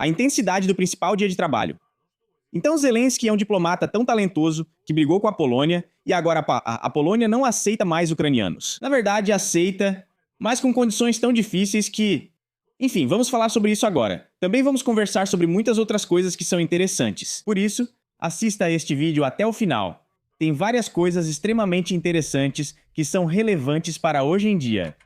a intensidade do principal dia de trabalho. Então Zelensky é um diplomata tão talentoso que brigou com a Polônia e agora a Polônia não aceita mais ucranianos. Na verdade, aceita, mas com condições tão difíceis que... Enfim, vamos falar sobre isso agora. Também vamos conversar sobre muitas outras coisas que são interessantes. Por isso, assista a este vídeo até o final. Tem várias coisas extremamente interessantes que são relevantes para hoje em dia.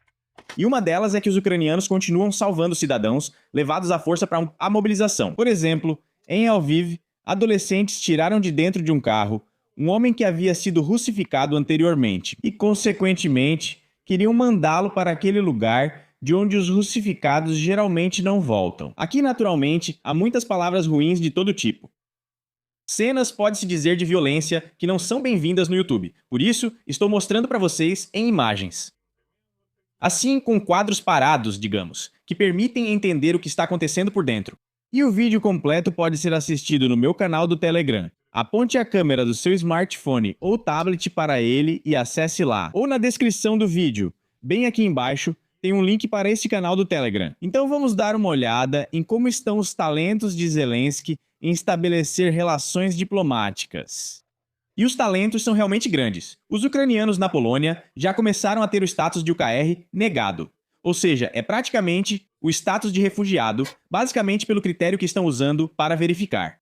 E uma delas é que os ucranianos continuam salvando cidadãos levados à força para a mobilização. Por exemplo, em Lviv, adolescentes tiraram de dentro de um carro um homem que havia sido russificado anteriormente e, consequentemente, queriam mandá-lo para aquele lugar de onde os russificados geralmente não voltam. Aqui, naturalmente, há muitas palavras ruins de todo tipo. Cenas, pode-se dizer, de violência que não são bem-vindas no YouTube. Por isso, estou mostrando para vocês em imagens. Assim, com quadros parados, digamos, que permitem entender o que está acontecendo por dentro. E o vídeo completo pode ser assistido no meu canal do Telegram. Aponte a câmera do seu smartphone ou tablet para ele e acesse lá. Ou na descrição do vídeo, bem aqui embaixo, tem um link para esse canal do Telegram. Então vamos dar uma olhada em como estão os talentos de Zelensky em estabelecer relações diplomáticas. E os talentos são realmente grandes. Os ucranianos na Polônia já começaram a ter o status de UKR negado. Ou seja, é praticamente o status de refugiado, basicamente pelo critério que estão usando para verificar.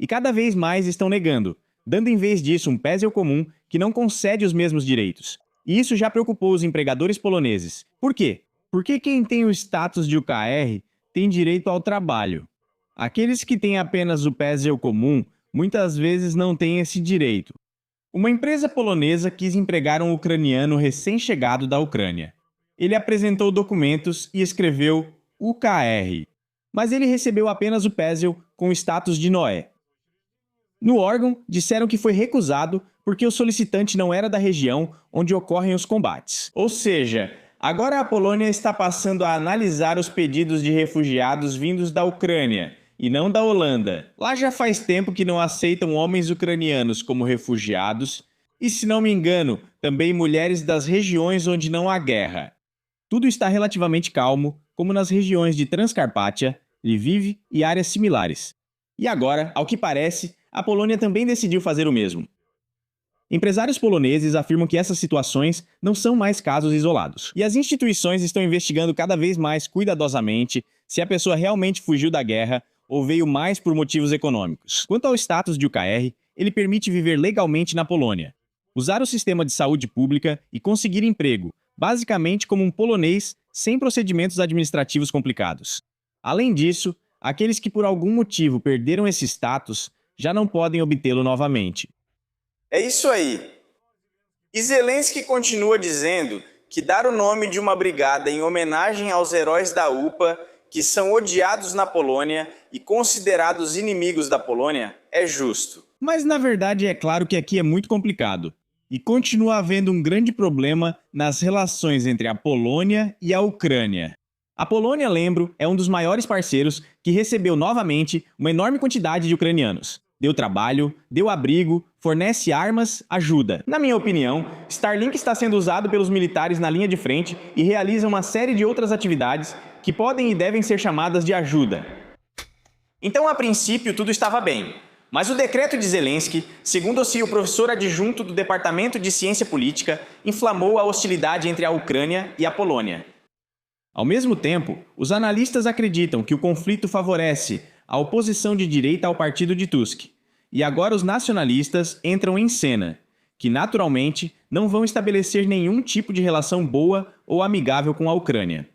E cada vez mais estão negando, dando em vez disso um PESEL comum que não concede os mesmos direitos. E isso já preocupou os empregadores poloneses. Por quê? Porque quem tem o status de UKR tem direito ao trabalho. Aqueles que têm apenas o PESEL comum muitas vezes não têm esse direito. Uma empresa polonesa quis empregar um ucraniano recém-chegado da Ucrânia. Ele apresentou documentos e escreveu UKR, mas ele recebeu apenas o PESEL com o status de Noé. No órgão, disseram que foi recusado porque o solicitante não era da região onde ocorrem os combates. Ou seja, agora a Polônia está passando a analisar os pedidos de refugiados vindos da Ucrânia, e não da Holanda. Lá já faz tempo que não aceitam homens ucranianos como refugiados, e se não me engano, também mulheres das regiões onde não há guerra. Tudo está relativamente calmo, como nas regiões de Transcarpátia, Lviv e áreas similares. E agora, ao que parece, a Polônia também decidiu fazer o mesmo. Empresários poloneses afirmam que essas situações não são mais casos isolados, e as instituições estão investigando cada vez mais cuidadosamente se a pessoa realmente fugiu da guerra ou veio mais por motivos econômicos. Quanto ao status de UKR, ele permite viver legalmente na Polônia, usar o sistema de saúde pública e conseguir emprego, basicamente como um polonês sem procedimentos administrativos complicados. Além disso, aqueles que por algum motivo perderam esse status já não podem obtê-lo novamente. É isso aí. E Zelensky continua dizendo que dar o nome de uma brigada em homenagem aos heróis da UPA que são odiados na Polônia e considerados inimigos da Polônia é justo. Mas na verdade é claro que aqui é muito complicado. E continua havendo um grande problema nas relações entre a Polônia e a Ucrânia. A Polônia, lembro, é um dos maiores parceiros que recebeu novamente uma enorme quantidade de ucranianos. Deu trabalho, deu abrigo, fornece armas, ajuda. Na minha opinião, Starlink está sendo usado pelos militares na linha de frente e realiza uma série de outras atividades que podem e devem ser chamadas de ajuda. Então, a princípio, tudo estava bem. Mas o decreto de Zelensky, segundo-se o professor adjunto do Departamento de Ciência Política, inflamou a hostilidade entre a Ucrânia e a Polônia. Ao mesmo tempo, os analistas acreditam que o conflito favorece a oposição de direita ao partido de Tusk. E agora os nacionalistas entram em cena, que naturalmente não vão estabelecer nenhum tipo de relação boa ou amigável com a Ucrânia.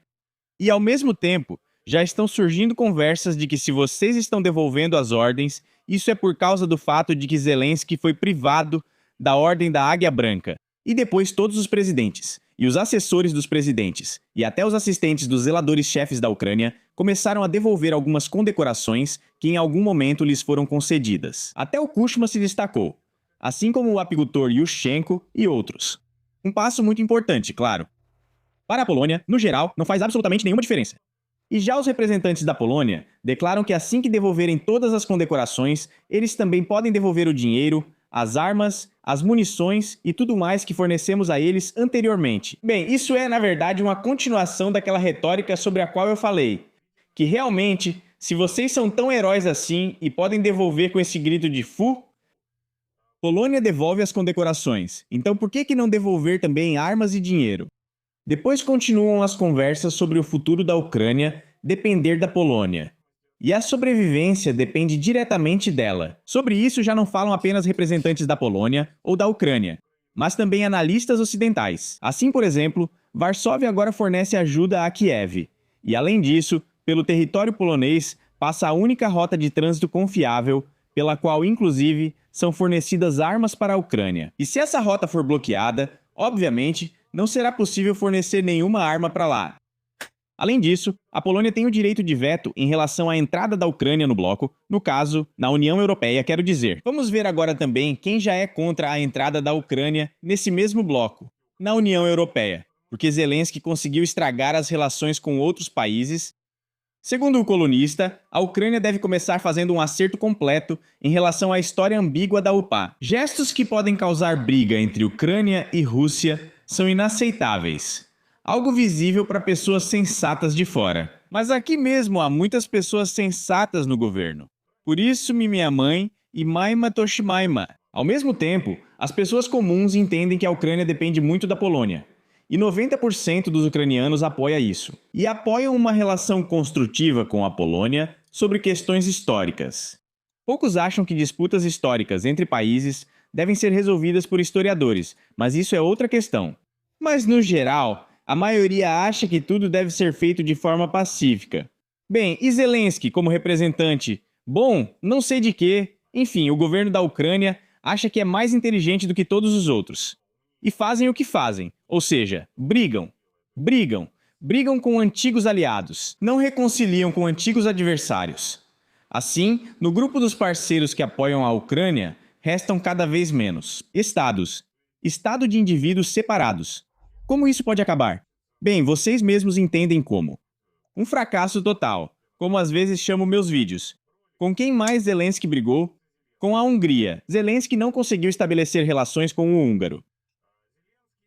E ao mesmo tempo, já estão surgindo conversas de que se vocês estão devolvendo as ordens, isso é por causa do fato de que Zelensky foi privado da Ordem da Águia Branca. E depois todos os presidentes, e os assessores dos presidentes, e até os assistentes dos zeladores-chefes da Ucrânia começaram a devolver algumas condecorações que em algum momento lhes foram concedidas. Até o Kuchma se destacou, assim como o apicultor Yushchenko e outros. Um passo muito importante, claro. Para a Polônia, no geral, não faz absolutamente nenhuma diferença. E já os representantes da Polônia declaram que assim que devolverem todas as condecorações, eles também podem devolver o dinheiro, as armas, as munições e tudo mais que fornecemos a eles anteriormente. Bem, isso é, na verdade, uma continuação daquela retórica sobre a qual eu falei, que realmente se vocês são tão heróis assim e podem devolver com esse grito de fu, Polônia devolve as condecorações, então por que não devolver também armas e dinheiro? Depois continuam as conversas sobre o futuro da Ucrânia depender da Polônia. E a sobrevivência depende diretamente dela. Sobre isso já não falam apenas representantes da Polônia ou da Ucrânia, mas também analistas ocidentais. Assim, por exemplo, Varsóvia agora fornece ajuda a Kiev. E além disso, pelo território polonês passa a única rota de trânsito confiável, pela qual, inclusive, são fornecidas armas para a Ucrânia. E se essa rota for bloqueada, obviamente, não será possível fornecer nenhuma arma para lá. Além disso, a Polônia tem o direito de veto em relação à entrada da Ucrânia no bloco, no caso, na União Europeia, quero dizer. Vamos ver agora também quem já é contra a entrada da Ucrânia nesse mesmo bloco, na União Europeia, porque Zelensky conseguiu estragar as relações com outros países. Segundo o colunista, a Ucrânia deve começar fazendo um acerto completo em relação à história ambígua da UPA. Gestos que podem causar briga entre Ucrânia e Rússia são inaceitáveis. Algo visível para pessoas sensatas de fora. Mas aqui mesmo há muitas pessoas sensatas no governo. Por isso, minha mãe e Maima Toshimaima. Ao mesmo tempo, as pessoas comuns entendem que a Ucrânia depende muito da Polônia. E 90% dos ucranianos apoia isso. E apoiam uma relação construtiva com a Polônia sobre questões históricas. Poucos acham que disputas históricas entre países devem ser resolvidas por historiadores, mas isso é outra questão. Mas, no geral, a maioria acha que tudo deve ser feito de forma pacífica. Bem, e Zelensky como representante? Bom, não sei de quê. Enfim, o governo da Ucrânia acha que é mais inteligente do que todos os outros. E fazem o que fazem, ou seja, brigam com antigos aliados, não reconciliam com antigos adversários. Assim, no grupo dos parceiros que apoiam a Ucrânia, restam cada vez menos estados, estado de indivíduos separados. Como isso pode acabar? Bem, vocês mesmos entendem como. Um fracasso total, como às vezes chamo meus vídeos. Com quem mais Zelensky brigou? Com a Hungria. Zelensky não conseguiu estabelecer relações com o húngaro.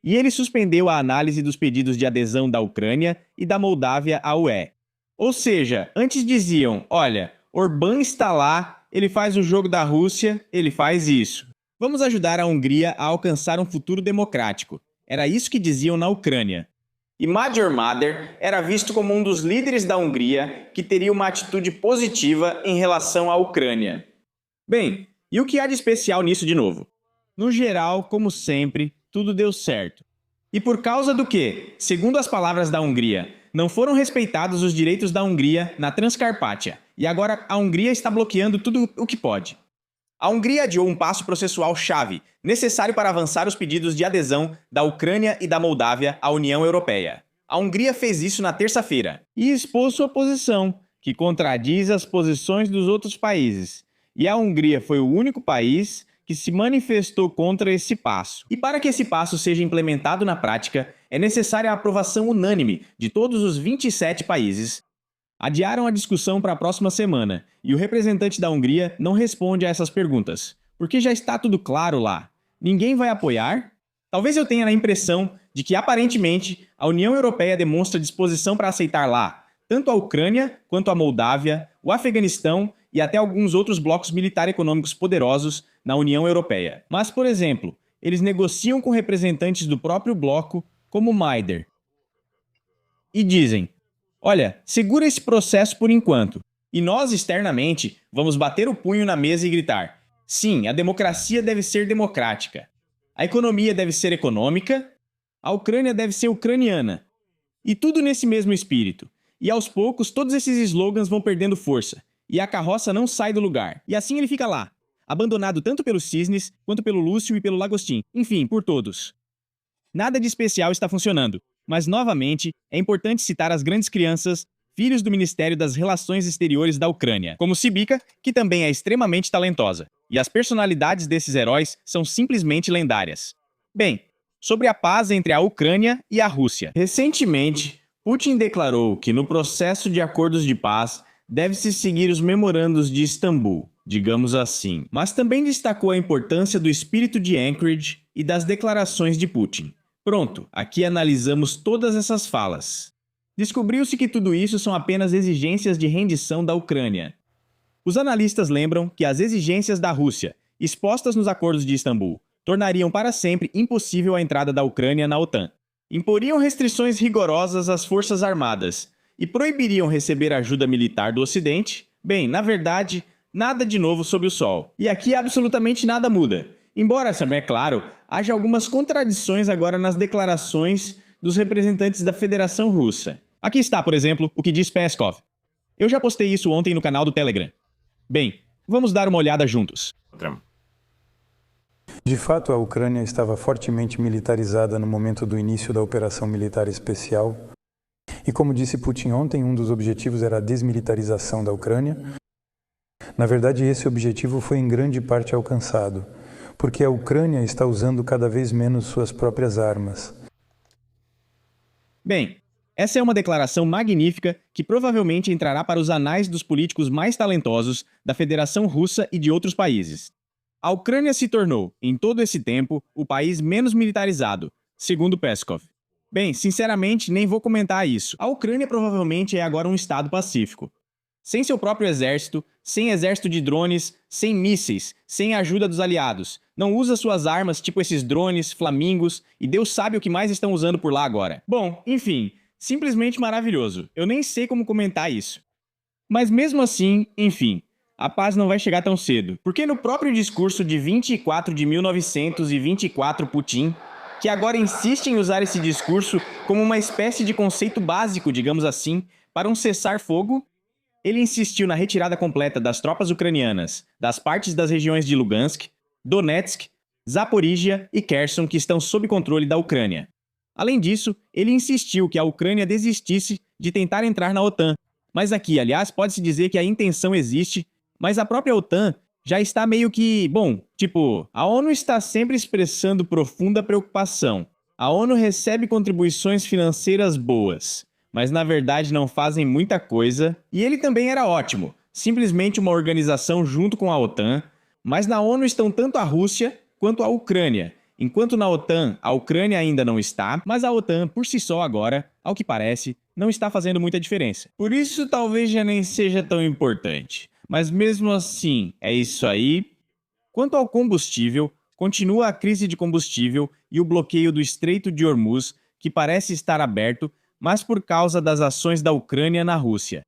E ele suspendeu a análise dos pedidos de adesão da Ucrânia e da Moldávia à UE. Ou seja, antes diziam, olha, Orbán está lá, ele faz o jogo da Rússia, ele faz isso. Vamos ajudar a Hungria a alcançar um futuro democrático. Era isso que diziam na Ucrânia. E Magyar Mader era visto como um dos líderes da Hungria que teria uma atitude positiva em relação à Ucrânia. Bem, e o que há de especial nisso de novo? No geral, como sempre, tudo deu certo. E por causa do que, segundo as palavras da Hungria, não foram respeitados os direitos da Hungria na Transcarpátia, e agora a Hungria está bloqueando tudo o que pode. A Hungria adiou um passo processual-chave, necessário para avançar os pedidos de adesão da Ucrânia e da Moldávia à União Europeia. A Hungria fez isso na terça-feira e expôs sua posição, que contradiz as posições dos outros países. E a Hungria foi o único país que se manifestou contra esse passo. E para que esse passo seja implementado na prática, é necessária a aprovação unânime de todos os 27 países. Adiaram a discussão para a próxima semana, e o representante da Hungria não responde a essas perguntas, porque já está tudo claro lá. Ninguém vai apoiar? Talvez eu tenha a impressão de que, aparentemente, a União Europeia demonstra disposição para aceitar lá tanto a Ucrânia quanto a Moldávia, o Afeganistão e até alguns outros blocos militar-econômicos poderosos na União Europeia. Mas, por exemplo, eles negociam com representantes do próprio bloco, como Maider, e dizem, olha, segura esse processo por enquanto, e nós, externamente, vamos bater o punho na mesa e gritar, sim, a democracia deve ser democrática, a economia deve ser econômica, a Ucrânia deve ser ucraniana, e tudo nesse mesmo espírito. E aos poucos, todos esses slogans vão perdendo força, e a carroça não sai do lugar. E assim ele fica lá, abandonado tanto pelos cisnes, quanto pelo Lúcio e pelo Lagostin, enfim, por todos. Nada de especial está funcionando, mas novamente é importante citar as grandes crianças, filhos do Ministério das Relações Exteriores da Ucrânia, como Sibika, que também é extremamente talentosa. E as personalidades desses heróis são simplesmente lendárias. Bem, sobre a paz entre a Ucrânia e a Rússia. Recentemente, Putin declarou que no processo de acordos de paz deve-se seguir os memorandos de Istambul, digamos assim, mas também destacou a importância do espírito de Anchorage e das declarações de Putin. Pronto, aqui analisamos todas essas falas. Descobriu-se que tudo isso são apenas exigências de rendição da Ucrânia. Os analistas lembram que as exigências da Rússia, expostas nos acordos de Istambul, tornariam para sempre impossível a entrada da Ucrânia na OTAN. Imporiam restrições rigorosas às forças armadas e proibiriam receber ajuda militar do Ocidente. Bem, na verdade, nada de novo sob o sol. E aqui absolutamente nada muda. Embora, é claro, haja algumas contradições agora nas declarações dos representantes da Federação Russa. Aqui está, por exemplo, o que diz Peskov. Eu já postei isso ontem no canal do Telegram. Bem, vamos dar uma olhada juntos. De fato, a Ucrânia estava fortemente militarizada no momento do início da operação militar especial. E como disse Putin ontem, um dos objetivos era a desmilitarização da Ucrânia. Na verdade, esse objetivo foi em grande parte alcançado, porque a Ucrânia está usando cada vez menos suas próprias armas. Bem, essa é uma declaração magnífica que provavelmente entrará para os anais dos políticos mais talentosos da Federação Russa e de outros países. A Ucrânia se tornou, em todo esse tempo, o país menos militarizado, segundo Peskov. Bem, sinceramente, nem vou comentar isso. A Ucrânia provavelmente é agora um estado pacífico. Sem seu próprio exército, sem exército de drones, sem mísseis, sem a ajuda dos aliados. Não usa suas armas, tipo esses drones, flamingos, e Deus sabe o que mais estão usando por lá agora. Bom, enfim, simplesmente maravilhoso. Eu nem sei como comentar isso. Mas mesmo assim, enfim, a paz não vai chegar tão cedo. Porque no próprio discurso de 24 de 1924, Putin, que agora insiste em usar esse discurso como uma espécie de conceito básico, digamos assim, para um cessar-fogo, ele insistiu na retirada completa das tropas ucranianas das partes das regiões de Lugansk, Donetsk, Zaporígia e Kherson que estão sob controle da Ucrânia. Além disso, ele insistiu que a Ucrânia desistisse de tentar entrar na OTAN. Mas aqui, aliás, pode-se dizer que a intenção existe, mas a própria OTAN já está meio que... Bom, a ONU está sempre expressando profunda preocupação. A ONU recebe contribuições financeiras boas, mas na verdade não fazem muita coisa. E ele também era ótimo, simplesmente uma organização junto com a OTAN, mas na ONU estão tanto a Rússia quanto a Ucrânia, enquanto na OTAN a Ucrânia ainda não está, mas a OTAN por si só agora, ao que parece, não está fazendo muita diferença. Por isso talvez já nem seja tão importante. Mas mesmo assim, é isso aí. Quanto ao combustível, continua a crise de combustível e o bloqueio do Estreito de Hormuz, que parece estar aberto, mas por causa das ações da Ucrânia na Rússia.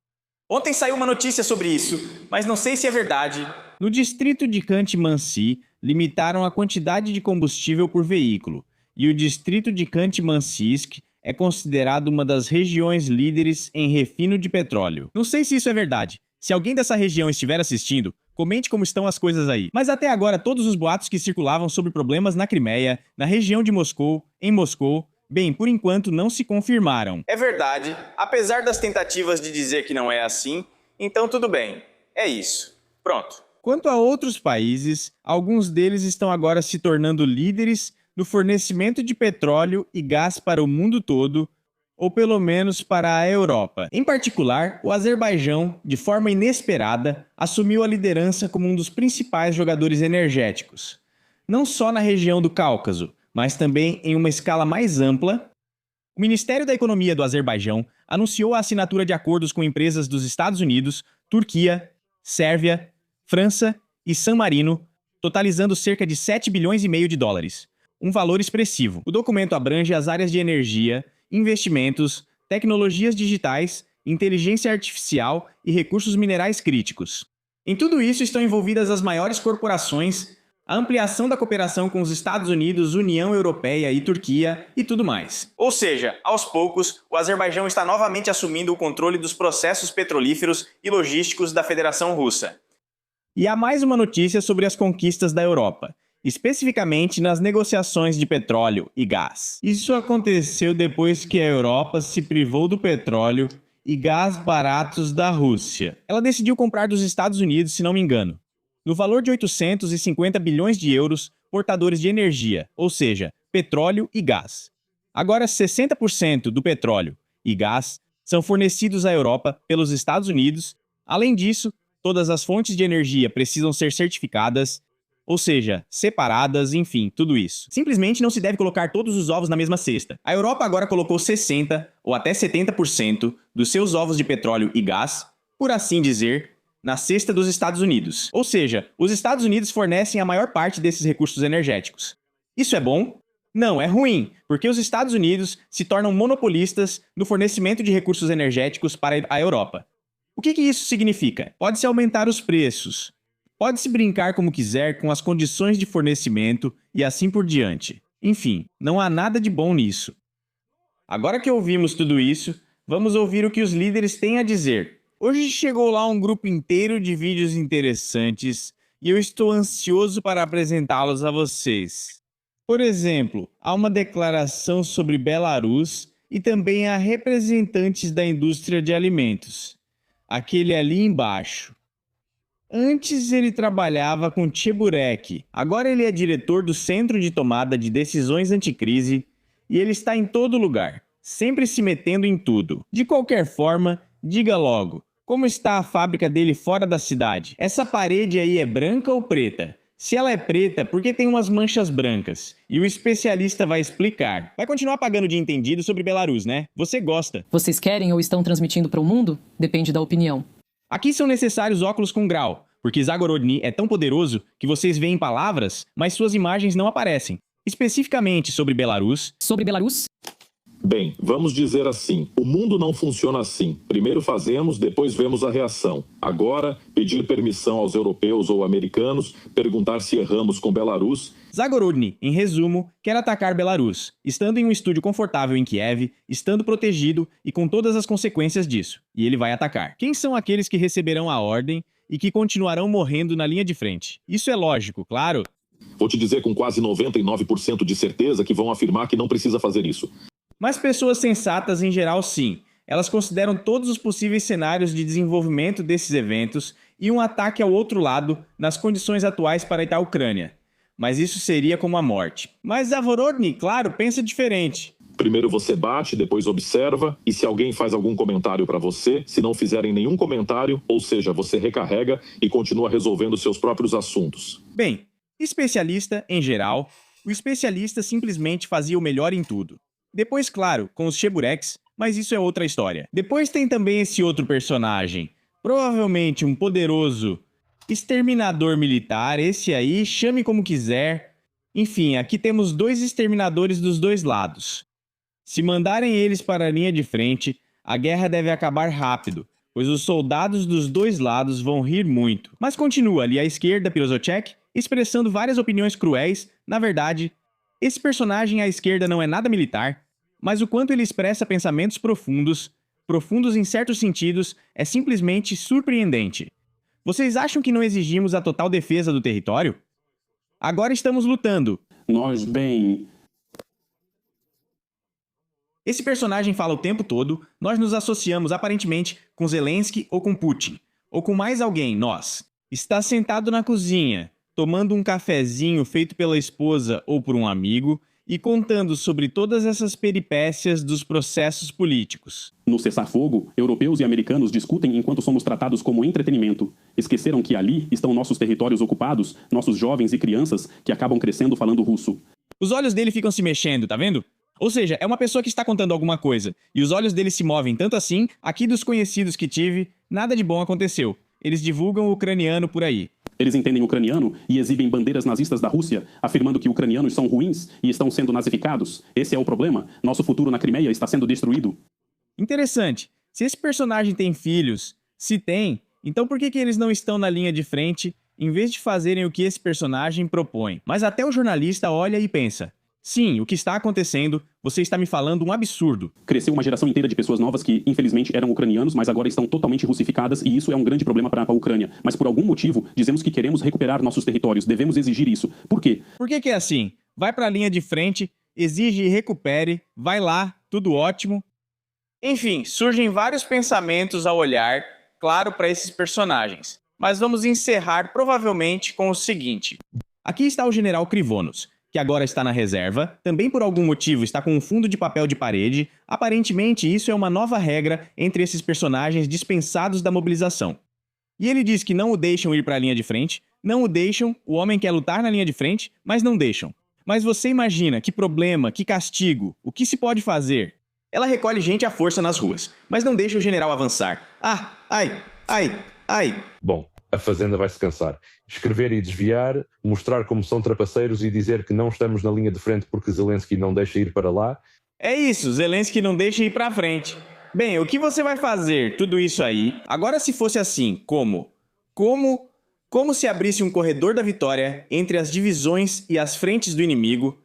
Ontem saiu uma notícia sobre isso, mas não sei se é verdade. No distrito de Khanty-Mansi, limitaram a quantidade de combustível por veículo, e o distrito de Khanty-Mansisk é considerado uma das regiões líderes em refino de petróleo. Não sei se isso é verdade. Se alguém dessa região estiver assistindo, comente como estão as coisas aí. Mas até agora, todos os boatos que circulavam sobre problemas na Crimeia, na região de Moscou, em Moscou, bem, por enquanto não se confirmaram. É verdade, apesar das tentativas de dizer que não é assim, então tudo bem, é isso. Pronto. Quanto a outros países, alguns deles estão agora se tornando líderes no fornecimento de petróleo e gás para o mundo todo, ou pelo menos para a Europa. Em particular, o Azerbaijão, de forma inesperada, assumiu a liderança como um dos principais jogadores energéticos. Não só na região do Cáucaso, mas também em uma escala mais ampla. O Ministério da Economia do Azerbaijão anunciou a assinatura de acordos com empresas dos Estados Unidos, Turquia, Sérvia, França e San Marino, totalizando cerca de 7 bilhões e meio de dólares. Um valor expressivo. O documento abrange as áreas de energia, investimentos, tecnologias digitais, inteligência artificial e recursos minerais críticos. Em tudo isso estão envolvidas as maiores corporações, a ampliação da cooperação com os Estados Unidos, União Europeia e Turquia e tudo mais. Ou seja, aos poucos, o Azerbaijão está novamente assumindo o controle dos processos petrolíferos e logísticos da Federação Russa. E há mais uma notícia sobre as conquistas da Europa, especificamente nas negociações de petróleo e gás. Isso aconteceu depois que a Europa se privou do petróleo e gás baratos da Rússia. Ela decidiu comprar dos Estados Unidos, se não me engano, no valor de 850 bilhões de euros portadores de energia, ou seja, petróleo e gás. Agora, 60% do petróleo e gás são fornecidos à Europa pelos Estados Unidos. Além disso, todas as fontes de energia precisam ser certificadas Ou seja, separadas, enfim, tudo isso. Simplesmente não se deve colocar todos os ovos na mesma cesta. A Europa agora colocou 60% ou até 70% dos seus ovos de petróleo e gás, por assim dizer, na cesta dos Estados Unidos. Ou seja, os Estados Unidos fornecem a maior parte desses recursos energéticos. Isso é bom? Não, é ruim, porque os Estados Unidos se tornam monopolistas no fornecimento de recursos energéticos para a Europa. O que isso significa? Pode-se aumentar os preços, pode-se brincar como quiser com as condições de fornecimento e assim por diante. Enfim, não há nada de bom nisso. Agora que ouvimos tudo isso, vamos ouvir o que os líderes têm a dizer. Hoje chegou lá um grupo inteiro de vídeos interessantes e eu estou ansioso para apresentá-los a vocês. Por exemplo, há uma declaração sobre Belarus e também há representantes da indústria de alimentos. Aquele ali embaixo. Antes ele trabalhava com Cheburek, agora ele é diretor do Centro de Tomada de Decisões Anticrise e ele está em todo lugar, sempre se metendo em tudo. De qualquer forma, diga logo, como está a fábrica dele fora da cidade? Essa parede aí é branca ou preta? Se ela é preta, por que tem umas manchas brancas? E o especialista vai explicar. Vai continuar pagando de entendido sobre Belarus, né? Você gosta. Vocês querem ou estão transmitindo para o mundo? Depende da opinião. Aqui são necessários óculos com grau, porque Zagorodny é tão poderoso que vocês veem palavras, mas suas imagens não aparecem. Especificamente sobre Belarus... Sobre Belarus? Bem, vamos dizer assim, o mundo não funciona assim. Primeiro fazemos, depois vemos a reação. Agora, pedir permissão aos europeus ou americanos, perguntar se erramos com Belarus... Zagorodny, em resumo, quer atacar Belarus, estando em um estúdio confortável em Kiev, estando protegido e com todas as consequências disso. E ele vai atacar. Quem são aqueles que receberão a ordem e que continuarão morrendo na linha de frente? Isso é lógico, claro. Vou te dizer com quase 99% de certeza que vão afirmar que não precisa fazer isso. Mas pessoas sensatas em geral sim. Elas consideram todos os possíveis cenários de desenvolvimento desses eventos e um ataque ao outro lado nas condições atuais para a Ucrânia. Mas isso seria como a morte. Mas Zagorodny, claro, pensa diferente. Primeiro você bate, depois observa, e se alguém faz algum comentário para você, se não fizerem nenhum comentário, ou seja, você recarrega e continua resolvendo seus próprios assuntos. Bem, especialista em geral, o especialista simplesmente fazia o melhor em tudo. Depois, claro, com os Chebureks, mas isso é outra história. Depois tem também esse outro personagem, provavelmente um poderoso exterminador militar, esse aí, chame como quiser. Enfim, aqui temos dois exterminadores dos dois lados. Se mandarem eles para a linha de frente, a guerra deve acabar rápido, pois os soldados dos dois lados vão rir muito. Mas continua ali à esquerda, Pirozochek, expressando várias opiniões cruéis. Na verdade, esse personagem à esquerda não é nada militar, mas o quanto ele expressa pensamentos profundos em certos sentidos, é simplesmente surpreendente. Vocês acham que não exigimos a total defesa do território? Agora estamos lutando. Esse personagem fala o tempo todo, nós nos associamos aparentemente com Zelensky ou com Putin, ou com mais alguém, nós. Está sentado na cozinha, tomando um cafezinho feito pela esposa ou por um amigo, e contando sobre todas essas peripécias dos processos políticos. No cessar-fogo, europeus e americanos discutem enquanto somos tratados como entretenimento. Esqueceram que ali estão nossos territórios ocupados, nossos jovens e crianças que acabam crescendo falando russo. Os olhos dele ficam se mexendo, tá vendo? Ou seja, é uma pessoa que está contando alguma coisa, e os olhos dele se movem tanto assim, aqui dos conhecidos que tive, nada de bom aconteceu. Eles divulgam o ucraniano por aí. Eles entendem ucraniano e exibem bandeiras nazistas da Rússia, afirmando que ucranianos são ruins e estão sendo nazificados. Esse é o problema. Nosso futuro na Crimeia está sendo destruído. Interessante. Se esse personagem tem filhos, se tem, então por que eles não estão na linha de frente, em vez de fazerem o que esse personagem propõe? Mas até o jornalista olha e pensa: sim, o que está acontecendo, você está me falando um absurdo. Cresceu uma geração inteira de pessoas novas que, infelizmente, eram ucranianos, mas agora estão totalmente russificadas e isso é um grande problema para a Ucrânia. Mas por algum motivo, dizemos que queremos recuperar nossos territórios, devemos exigir isso. Por quê? Por que é assim? Vai para a linha de frente, exige e recupere, vai lá, tudo ótimo. Enfim, surgem vários pensamentos ao olhar, claro, para esses personagens. Mas vamos encerrar provavelmente com o seguinte. Aqui está o general Krivonos, que agora está na reserva, também por algum motivo está com um fundo de papel de parede. Aparentemente isso é uma nova regra entre esses personagens dispensados da mobilização. E ele diz que não o deixam ir para a linha de frente, Não o deixam, o homem quer lutar na linha de frente, mas não deixam. Mas você imagina que problema, que castigo, o que se pode fazer? Ela recolhe gente à força nas ruas, mas não deixa o general avançar. Ai. Bom, a Fazenda vai se cansar. Escrever e desviar, mostrar como são trapaceiros e dizer que não estamos na linha de frente porque Zelensky não deixa ir para lá. É isso, Zelensky não deixa ir pra frente. Bem, o que você vai fazer tudo isso aí? Agora, se fosse assim, como se abrisse um corredor da vitória entre as divisões e as frentes do inimigo,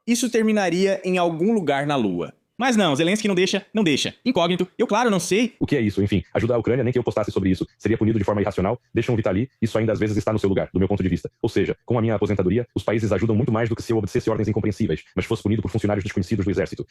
isso terminaria em algum lugar na Lua. Mas não, Zelensky não deixa. Incógnito, eu claro, não sei. O que é isso? Enfim, ajudar a Ucrânia, nem que eu postasse sobre isso, seria punido de forma irracional. Deixam o Vitali, isso ainda às vezes está no seu lugar, do meu ponto de vista. Ou seja, com a minha aposentadoria, os países ajudam muito mais do que se eu obedecesse ordens incompreensíveis, mas fosse punido por funcionários desconhecidos do exército.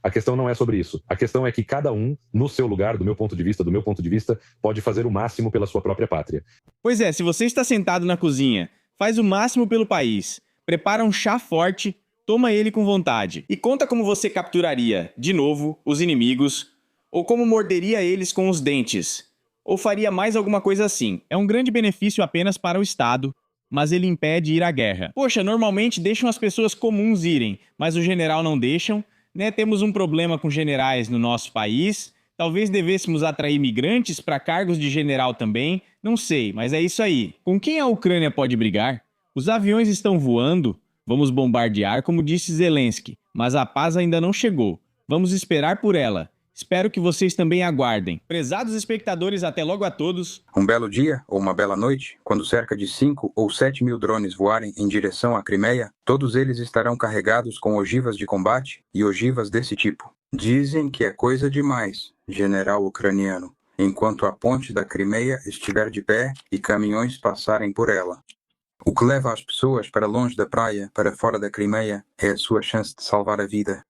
A questão não é sobre isso. A questão é que cada um, no seu lugar, do meu ponto de vista, pode fazer o máximo pela sua própria pátria. Pois é, se você está sentado na cozinha, faz o máximo pelo país, prepara um chá forte, toma ele com vontade e conta como você capturaria, de novo, os inimigos, ou como morderia eles com os dentes, ou faria mais alguma coisa assim. É um grande benefício apenas para o Estado, mas ele impede ir à guerra. Poxa, normalmente deixam as pessoas comuns irem, mas o general não deixam, né? Temos um problema com generais no nosso país. Talvez devêssemos atrair imigrantes para cargos de general também, não sei, mas é isso aí. Com quem a Ucrânia pode brigar? Os aviões estão voando. Vamos bombardear, como disse Zelensky, mas a paz ainda não chegou. Vamos esperar por ela. Espero que vocês também aguardem. Prezados espectadores, até logo a todos. Um belo dia, ou uma bela noite, quando cerca de 5 ou 7 mil drones voarem em direção à Crimeia, todos eles estarão carregados com ogivas de combate e ogivas desse tipo. Dizem que é coisa demais, general ucraniano, enquanto a ponte da Crimeia estiver de pé e caminhões passarem por ela. O que leva as pessoas para longe da praia, para fora da Crimeia, é a sua chance de salvar a vida.